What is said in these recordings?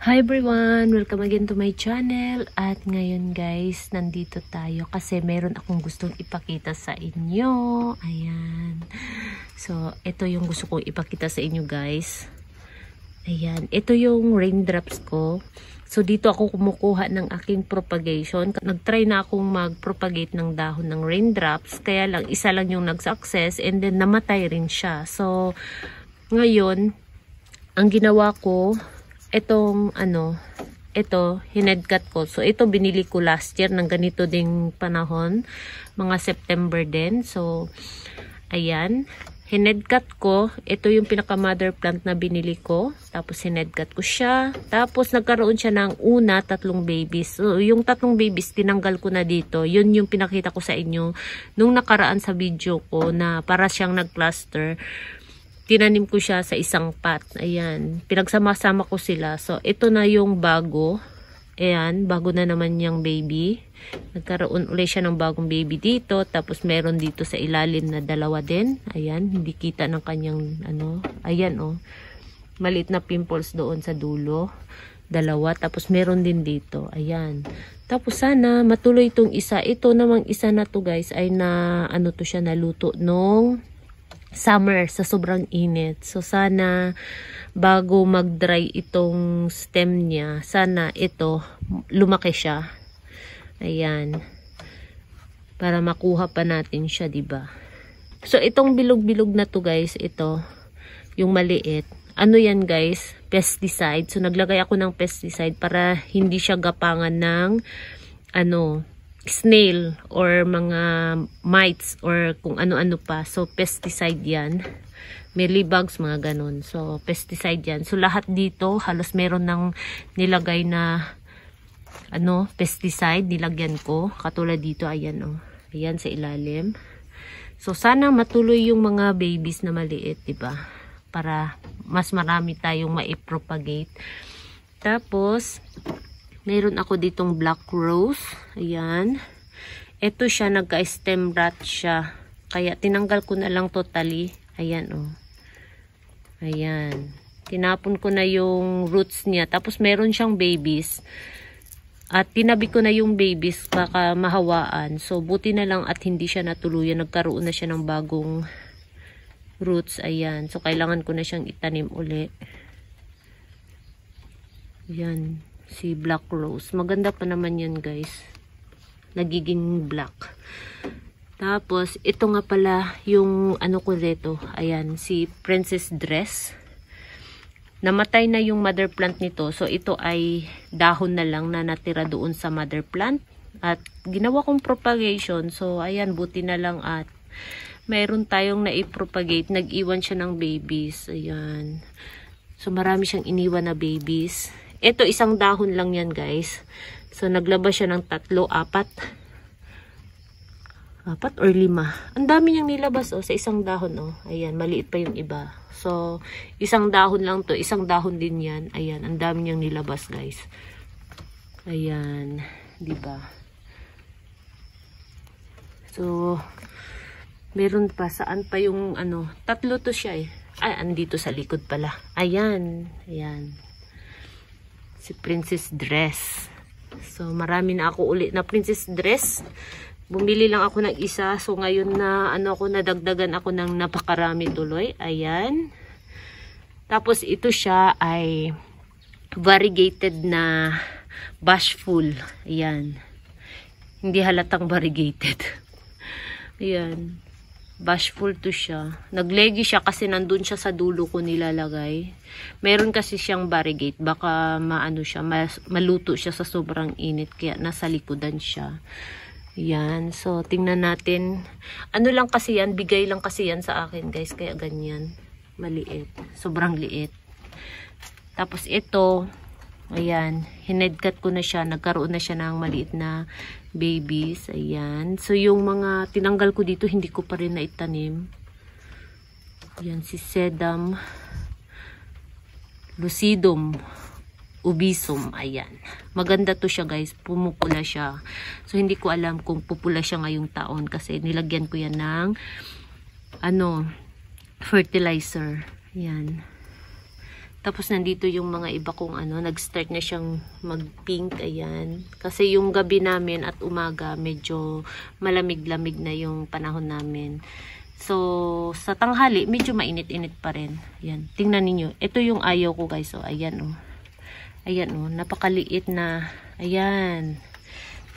Hi everyone! Welcome again to my channel. At ngayon guys, nandito tayo kasi meron akong gustong ipakita sa inyo. Ayan. So, ito yung gusto kong ipakita sa inyo guys. Ayan. Ito yung raindrops ko. So, dito ako kumukuha ng aking propagation. Nag-try na akong mag-propagate ng dahon ng raindrops. Kaya lang, isa lang yung nag-success and then namatay rin siya. So, ngayon, ang ginawa ko, ito, hinedcut ko. So, ito binili ko last year ng ganito ding panahon. Mga September din. So, ayan. Hinedcut ko. Ito yung pinaka-mother plant na binili ko. Tapos, hinedcut ko siya. Tapos, nagkaroon siya ng una, 3 babies. So, yung 3 babies, tinanggal ko na dito. Yun yung pinakita ko sa inyo nung nakaraan sa video ko na para siyang nag-cluster. Tinanim ko siya sa isang pot. Ayan. Pinagsama-sama ko sila. So, ito na yung bago. Ayan. Bago na naman yung baby. Nagkaroon ulit siya ng bagong baby dito. Tapos, meron dito sa ilalim na 2 din. Ayan. Hindi kita ng kanyang, Ayan, oh. Maliit na pimples doon sa dulo. 2. Tapos, meron din dito. Ayan. Tapos, sana matuloy itong isa. Ito namang isa na to guys, ay na, siya, naluto nung summer sa sobrang init. So, sana bago mag-dry itong stem niya, sana ito, lumaki siya. Ayan. Para makuha pa natin siya, diba? So, itong bilog-bilog na to guys, ito, yung maliit. Ano yan guys? Pesticide. So, naglagay ako ng pesticide para hindi siya gapangan ng, snail or mga mites or kung ano-ano pa. So, pesticide yan. Mealybugs, mga ganun. So, pesticide yan. So, lahat dito, halos meron ng nilagay na pesticide. Nilagyan ko. Katulad dito, ayan oh. Ayan sa ilalim. So, sana matuloy yung mga babies na maliit, diba? Para mas marami tayong maipropagate. Tapos, meron ako ditong black rose. Ayan. Ito siya, nagka-stem rot siya. Kaya tinanggal ko na lang totally. Ayan, oh. Ayan. Tinapon ko na yung roots niya. Tapos meron siyang babies. At tinabi ko na yung babies. Baka mahawaan. So, buti na lang at hindi siya natuluyan. Nagkaroon na siya ng bagong roots. Ayan. So, kailangan ko na siyang itanim uli. Ayan. Si black rose. Maganda pa naman yan guys. Nagiging black. Tapos, ito nga pala yung ko dito. Ayan, si princess dress. Namatay na yung mother plant nito. So, ito ay dahon na lang na natira doon sa mother plant. At ginawa kong propagation. So, ayan, buti na lang at mayroon tayong naipropagate. Nag-iwan siya ng babies. Ayan. So, marami siyang iniwan na babies. Ito, isang dahon lang yan, guys. So, naglabas siya ng 3, 4 or 5. Ang dami niyang nilabas, oh, sa isang dahon, oh. Ayan, maliit pa yung iba. So, isang dahon lang to. Isang dahon din yan. Ayan, ang dami niyang nilabas, guys. Ayan, diba? So, meron pa. Saan pa yung, 3 to siya, eh. Ay, andito sa likod pala. Ayan, ayan. Si princess dress. So, marami na ako ulit na princess dress. Bumili lang ako ng isa. So, ngayon na, nadagdagan ako ng napakarami tuloy. Ayan. Tapos, ito siya ay variegated na bashful. Ayan. Hindi halatang variegated. Ayan. Bashful to siya. Naglegi siya kasi nandun siya sa dulo ko nilalagay. Meron kasi siyang variegate. Baka maluto siya sa sobrang init. Kaya nasa likodan siya. Yan. So, tingnan natin. Lang kasi yan. Bigay lang kasi yan sa akin guys. Kaya ganyan. Maliit. Sobrang liit. Tapos ito. Ayan. Hinedcut ko na siya. Nagkaroon na siya ng maliit na babies. Ayan. So, yung mga tinanggal ko dito, hindi ko pa rin naitanim. Ayan. Si Sedum lucidum ubisum. Ayan. Maganda to siya guys. Pumupula siya. So, hindi ko alam kung pupula siya ngayong taon kasi nilagyan ko yan ng fertilizer. Ayan. Tapos nandito yung mga iba kong ano, nag-start na siyang mag-pink, ayan. Kasi yung gabi namin at umaga, medyo malamig-lamig na yung panahon namin. So, sa tanghali, medyo mainit-init pa rin. Ayan, tingnan ninyo. Ito yung ayaw ko guys, so ayan oh. Ayan oh, napakaliit na, ayan.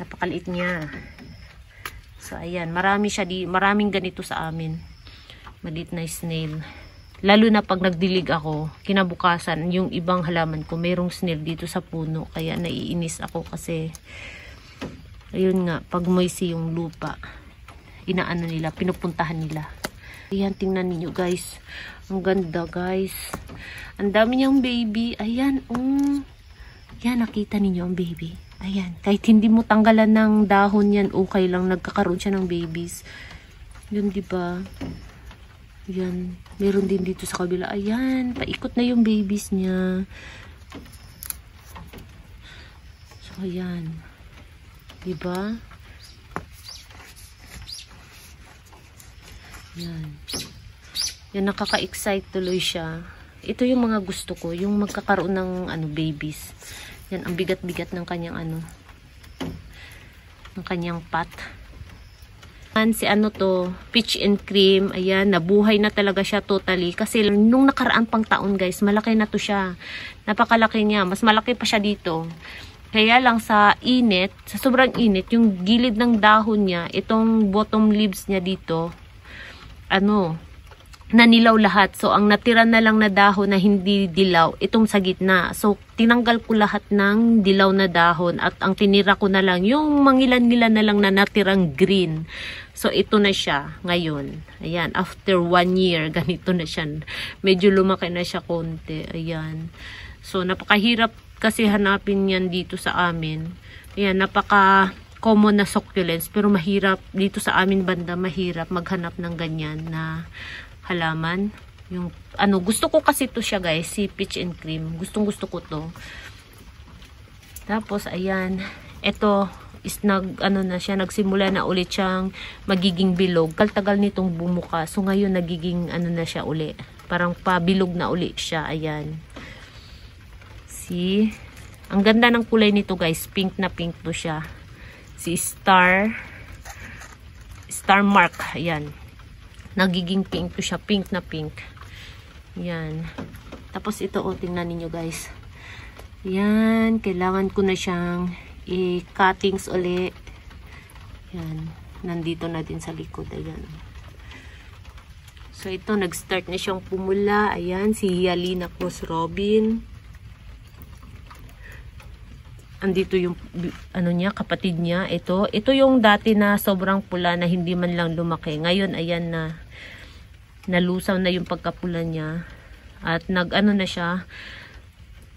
Napakaliit niya. So, ayan, maraming ganito sa amin. Maliit na snail. Lalo na pag nagdilig ako, kinabukasan, yung ibang halaman ko, mayroong snail dito sa puno. Kaya naiinis ako kasi, ayun nga, pag moisty yung lupa, inaano nila, pinupuntahan nila. Ayan, tingnan niyo guys. Ang ganda guys. Ang dami niyang baby. Ayan, Ayan, nakita niyo ang baby. Ayan, kahit hindi mo tanggalan ng dahon yan, okay lang, nagkakaroon siya ng babies. Yun, diba? Ayan, meron din dito sa kabila. Ayan, paikot na yung babies niya. So, ayan. Diba? Ayan. Yan, nakaka-excite tuloy siya. Ito yung mga gusto ko, yung magkakaroon ng babies. Yan, ang bigat-bigat ng kanyang ng kanyang pot. Si to, peach and cream, ayan, nabuhay na talaga siya totally. Kasi nung nakaraan pang taon guys, malaki na to siya. Napakalaki niya, mas malaki pa siya dito. Kaya lang sa init, sa sobrang init, yung gilid ng dahon niya, itong bottom leaves niya dito, nanilaw lahat. So, ang natira na lang na dahon na hindi dilaw, itong sa gitna. So, tinanggal ko lahat ng dilaw na dahon at ang tinira ko na lang yung mangilan-ngilan na lang na natirang green. So, ito na siya ngayon. Ayan, after 1 year, ganito na siya. Medyo lumaki na siya konti. Ayan. So, napakahirap kasi hanapin yan dito sa amin. Ayan, napaka-common na succulents. Pero mahirap, dito sa amin banda, mahirap maghanap ng ganyan na halaman. Yung gusto ko kasi to siya guys, si peach and cream. Gustong-gusto ko to. Tapos ayan, ito is nagsimula na ulit siyang magiging bilog. Tagal nitong bumuka. So ngayon nagiging na siya uli. Parang pabilog na uli siya. Ayan. See? Ang ganda ng kulay nito guys. Pink na pink to siya. Si Star Mark. Ayan. Nagiging pink to siya. Pink na pink. Yan. Tapos ito, tingnan niyo guys. Yan. Kailangan ko na siyang i-cuttings uli. Yan. Nandito na din sa likod. Ayan. So, ito, nag-start na siyang pumula. Ayan. Si Yalina Cruz Robin. Andito yung kapatid niya. Ito yung dati na sobrang pula na hindi man lang lumaki. Ngayon, ayan na. Nalusaw na yung pagkapula niya. At na siya.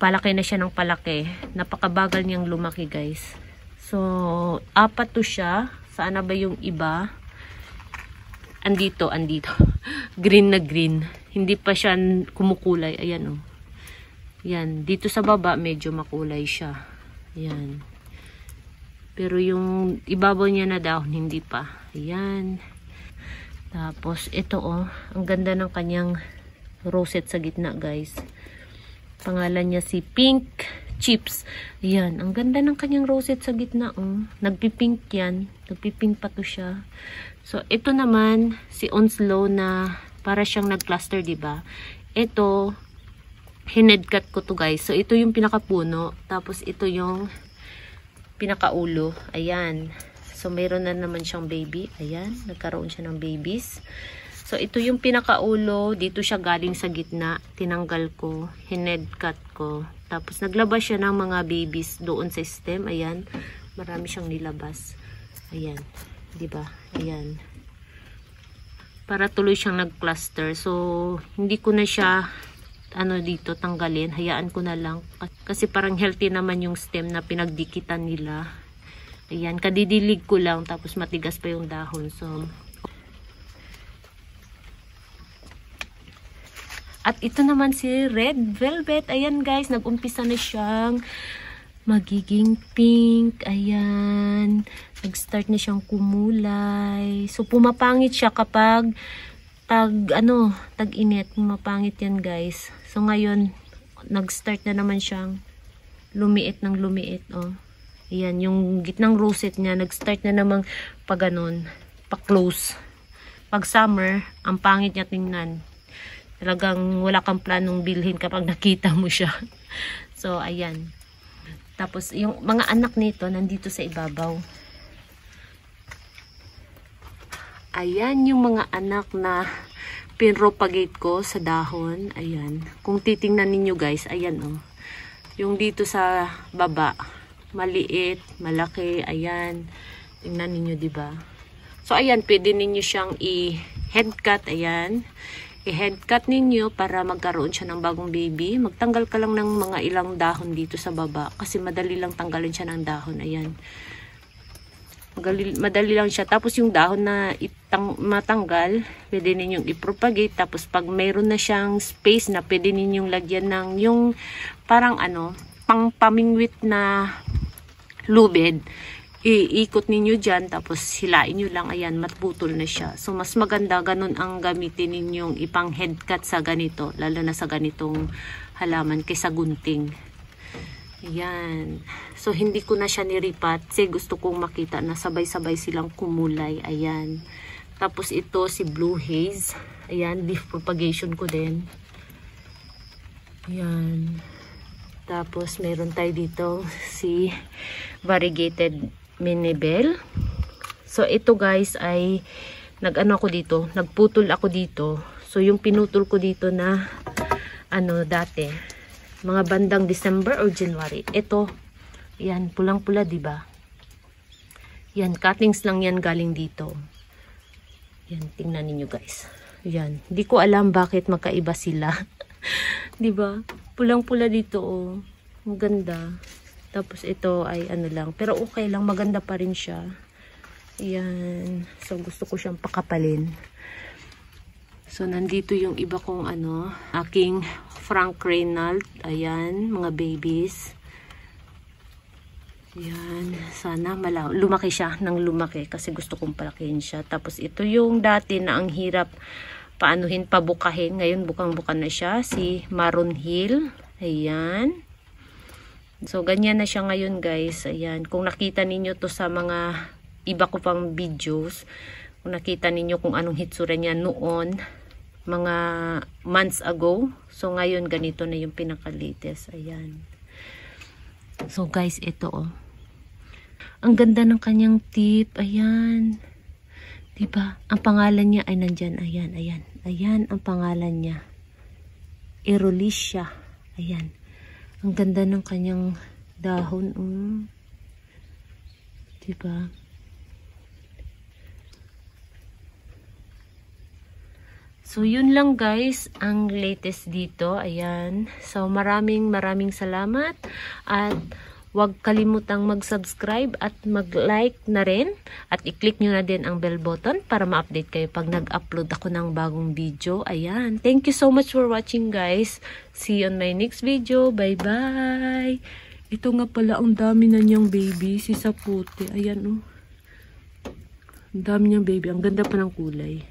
Palaki na siya ng palaki. Napakabagal niyang lumaki guys. So, 4 to siya. Saan na ba yung iba? Andito. Green na green. Hindi pa siya kumukulay. Ayan oh. Yan. Dito sa baba, medyo makulay siya. Ayan. Pero yung ibabaw niya na dahon, hindi pa. Ayan. Tapos, ito oh. Ang ganda ng kanyang rosette sa gitna, guys. Pangalan niya si Pink Chips. Ayan. Ang ganda ng kanyang rosette sa gitna, oh. Nagpipink yan. Nagpipink pa to siya. So, ito naman, si Onslow na para siyang nag-cluster, diba? Ito, hinedcut ko to guys. So, ito yung pinakapuno. Tapos, ito yung pinakaulo. Ayan. So, mayroon na naman siyang baby. Ayan. Nagkaroon siya ng babies. So, ito yung pinakaulo. Dito siya galing sa gitna. Tinanggal ko. Hinedcut ko. Tapos, naglabas siya ng mga babies doon sa stem. Ayan. Marami siyang nilabas. Ayan. Diba? Ayan. Para tuloy siyang nag-cluster. So, hindi ko na siya dito tanggalin, hayaan ko na lang kasi parang healthy naman yung stem na pinagdikitan nila. Ayan, kadidilig ko lang tapos matigas pa yung dahon. So, at ito naman si Red Velvet. Ayan guys, nag-umpisa na siyang magiging pink. Ayan, nag-start na siyang kumulay. So, pumapangit siya kapag tag-init, mapangit yan guys. So ngayon, nag-start na naman siyang lumiit ng lumiit, oh. Ayan, yung gitnang rosette niya, nag-start na namang pa ganun, pa-close. Pag summer, ang pangit niya tingnan. Talagang wala kang planong bilhin kapag nakita mo siya. So, ayan. Tapos, yung mga anak nito, nandito sa ibabaw. Ayan, yung mga anak na pinropagate ko sa dahon. Ayan. Kung titingnan ninyo guys, ayan oh. Yung dito sa baba, maliit, malaki, ayan. Tingnan ninyo, diba? So, ayan, pwede ninyo siyang i-head cut, ayan. I-head cut ninyo para magkaroon siya ng bagong baby. Magtanggal ka lang ng mga ilang dahon dito sa baba kasi madali lang tanggalin siya ng dahon. Ayan. Madali lang siya. Tapos yung dahon na matanggal, pwede ninyong i-propagate. Tapos pag mayroon na siyang space na pwede ninyong lagyan ng yung parang ano, pang pamingwit na lubid. Iikot ninyo dyan, tapos hilain nyo lang, ayan, matputol na siya. So, mas maganda, ganun ang gamitin ninyong ipang head cut sa ganito, lalo na sa ganitong halaman kaysa gunting. Ayan. So, hindi ko na siya niripat, kasi gusto kong makita na sabay-sabay silang kumulay, ayan. Tapos, ito, si Blue Haze, ayan, leaf propagation ko din. Ayan. Tapos, meron tayo dito, si variegated Minibel. So, ito guys ay nag-ano ako dito, nagputol ako dito. So, yung pinutol ko dito na ano dati, mga bandang December or January. Ito, yan, pulang-pula, diba? Yan, cuttings lang yan galing dito. Yan, tingnan niyo guys. Yan, hindi ko alam bakit magkaiba sila. Diba? Pulang-pula dito, oh. Ang ganda. Tapos ito ay ano lang. Pero okay lang. Maganda pa rin siya. Ayan. So gusto ko siyang pakapalin. So nandito yung iba kong ano. Aking Frank Reynolds. Ayan. Mga babies. Ayan. Sana lumaki siya. Nang lumaki. Kasi gusto kong palakihin siya. Tapos ito yung dati na ang hirap paanuhin, pabukahin. Ngayon bukang-buka na siya. Si Maroon Hill. Ayan. So, ganyan na siya ngayon guys. Ayan. Kung nakita ninyo to sa mga iba ko pang videos, kung nakita ninyo kung anong hitsura niya noon, mga months ago. So, ngayon ganito na yung pinaka-latest. Ayan. So, guys, ito oh. Ang ganda ng kanyang tip. Ayan. Diba? Ang pangalan niya ay nandyan. Ayan, ayan. Ayan ang pangalan niya. Erolicia. Ayan. Ang ganda ng kanyang dahon. Diba? So, yun lang guys, ang latest dito. Ayan. So, maraming salamat. At huwag kalimutang mag-subscribe at mag-like na rin. At i-click nyo na din ang bell button para ma-update kayo pag nag-upload ako ng bagong video. Ayan. Thank you so much for watching guys. See you on my next video. Bye-bye. Ito nga pala, ang dami na niyang baby. Si Sapute. Ayan oh. Ang dami niyang baby. Ang ganda pa ng kulay.